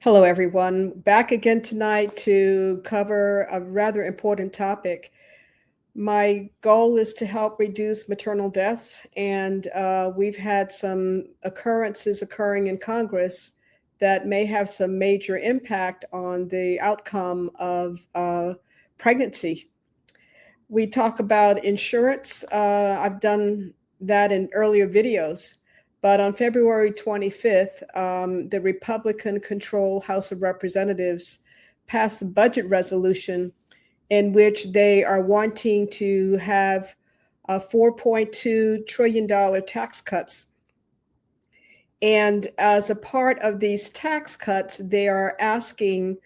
Hello, everyone. Back again tonight to cover a rather important topic. My goal is to help reduce maternal deaths, and we've had some occurrences occurring in Congress that may have some major impact on the outcome of pregnancy. We talk about insurance. I've done that in earlier videos. But on February 25th, the Republican controlled House of Representatives passed the budget resolution in which they are wanting to have $4.2 trillion tax cuts. And as a part of these tax cuts, they are asking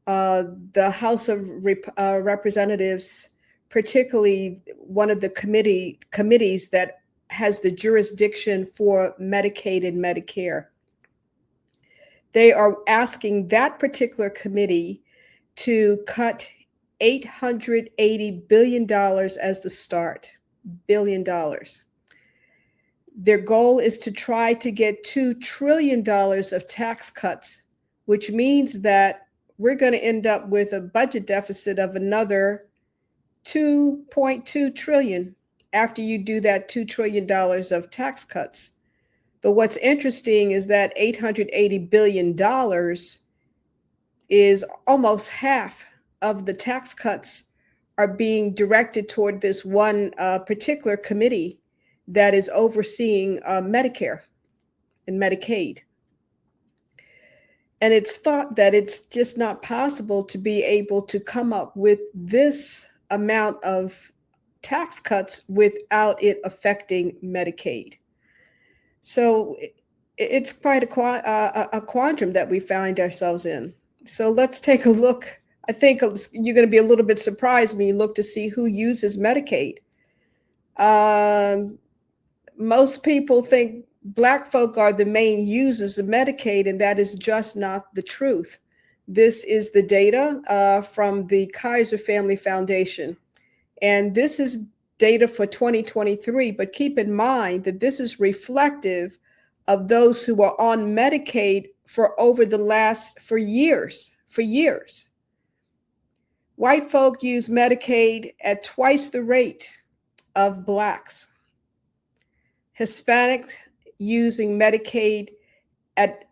the House of Representatives, particularly one of the committees that has the jurisdiction for Medicaid and Medicare. They are asking that particular committee to cut $880 billion as the start, billion dollars. Their goal is to try to get $2 trillion of tax cuts, which means that we're going to end up with a budget deficit of another $2.2 trillion after you do that $2 trillion of tax cuts. But what's interesting is that $880 billion is almost half of the tax cuts are being directed toward this one particular committee that is overseeing Medicare and Medicaid. And it's thought that it's just not possible to be able to come up with this amount of tax cuts without it affecting Medicaid. So it's quite a quandrum that we find ourselves in. So let's take a look. I think you're going to be a little bit surprised when you look to see who uses Medicaid. Most people think Black folk are the main users of Medicaid, and that is just not the truth. This is the data from the Kaiser Family Foundation. And this is data for 2023, but keep in mind that this is reflective of those who are on Medicaid for years. White folk use Medicaid at twice the rate of Blacks. Hispanics using Medicaid at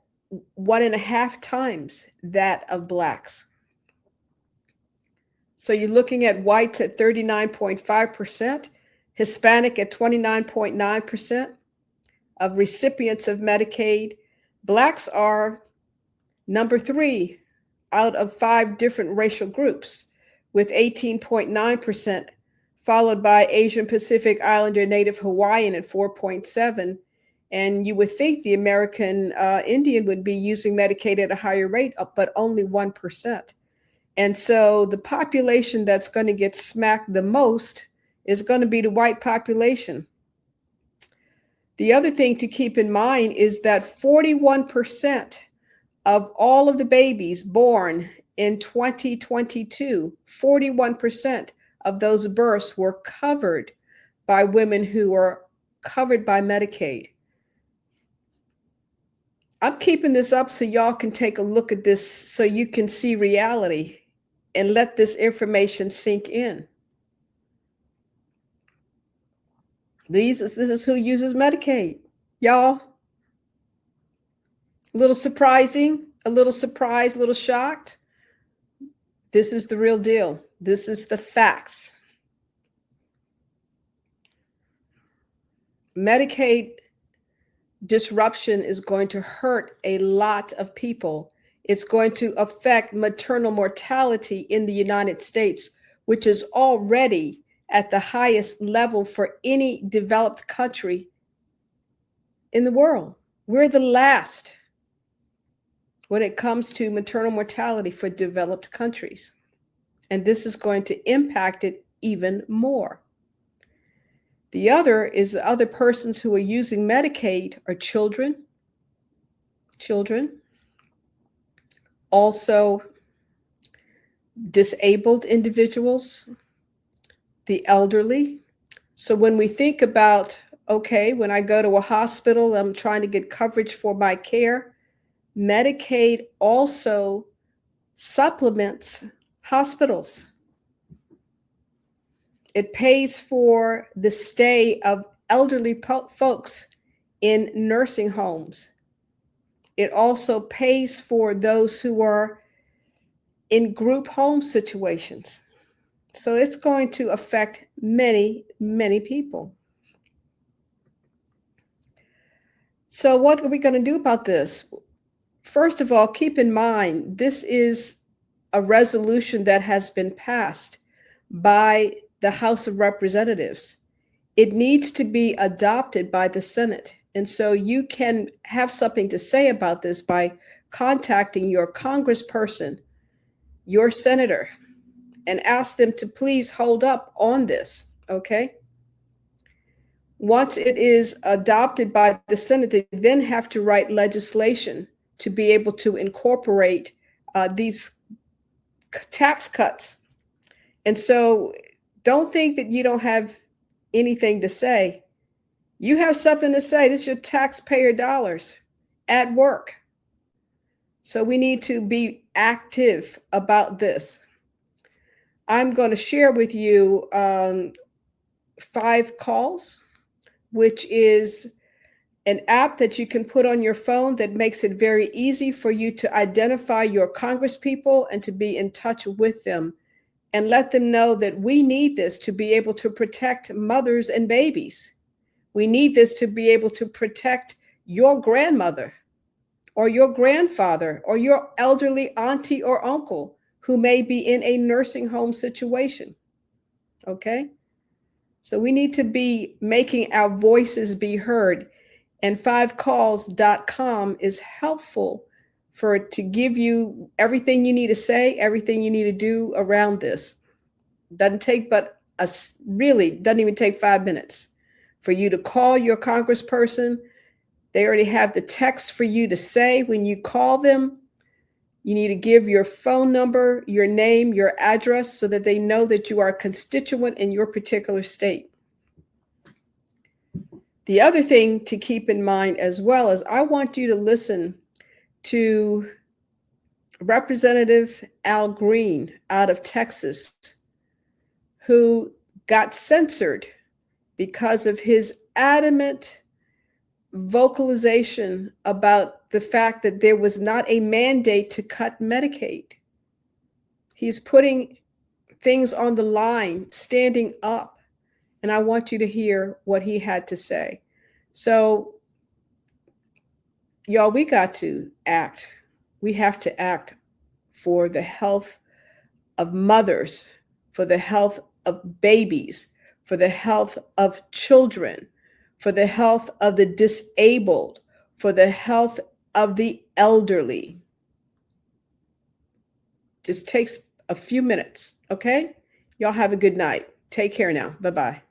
1.5 times that of Blacks. So you're looking at whites at 39.5%, Hispanic at 29.9% of recipients of Medicaid. Blacks are number 3 out of 5 different racial groups with 18.9%, followed by Asian Pacific Islander Native Hawaiian at 4.7%. And you would think the American Indian would be using Medicaid at a higher rate, but only 1%. And so the population that's going to get smacked the most is going to be the white population. The other thing to keep in mind is that 41% of all of the babies born in 2022, 41% of those births were covered by women who are covered by Medicaid. I'm keeping this up so y'all can take a look at this so you can see reality and let this information sink in. This is who uses Medicaid. Y'all, a little surprising, a little surprised, a little shocked. This is the real deal. This is the facts. Medicaid disruption is going to hurt a lot of people. It's going to affect maternal mortality in the United States, which is already at the highest level for any developed country in the world. We're the last when it comes to maternal mortality for developed countries. And this is going to impact it even more. The other is the other persons who are using Medicaid are children, also disabled individuals, the elderly. So when we think about, okay, when I go to a hospital, I'm trying to get coverage for my care, Medicaid also supplements hospitals. It pays for the stay of elderly folks in nursing homes. It also pays for those who are in group home situations. So it's going to affect many, many people. So, what are we going to do about this? First of all, keep in mind this is a resolution that has been passed by the House of Representatives. It needs to be adopted by the Senate. And so you can have something to say about this by contacting your congressperson, your senator, and ask them to please hold up on this, okay? Once it is adopted by the Senate, they then have to write legislation to be able to incorporate these tax cuts. And so don't think that you don't have anything to say. You have something to say. This is your taxpayer dollars at work. So we need to be active about this. I'm going to share with you 5 calls, which is an app that you can put on your phone that makes it very easy for you to identify your congresspeople and to be in touch with them and let them know that we need this to be able to protect mothers and babies. We need this to be able to protect your grandmother or your grandfather or your elderly auntie or uncle who may be in a nursing home situation. Okay? So we need to be making our voices be heard. And 5calls.com is helpful to give you everything you need to say, everything you need to do around this. Doesn't take really doesn't even take 5 minutes for you to call your congressperson. They already have the text for you to say when you call them. You need to give your phone number, your name, your address so that they know that you are a constituent in your particular state. The other thing to keep in mind as well is I want you to listen to Representative Al Green out of Texas, who got censored because of his adamant vocalization about the fact that there was not a mandate to cut Medicaid. He's putting things on the line, standing up. And I want you to hear what he had to say. So, y'all, we got to act. We have to act for the health of mothers, for the health of babies, for the health of children, for the health of the disabled, for the health of the elderly. Just takes a few minutes, okay? Y'all have a good night. Take care now. Bye-bye.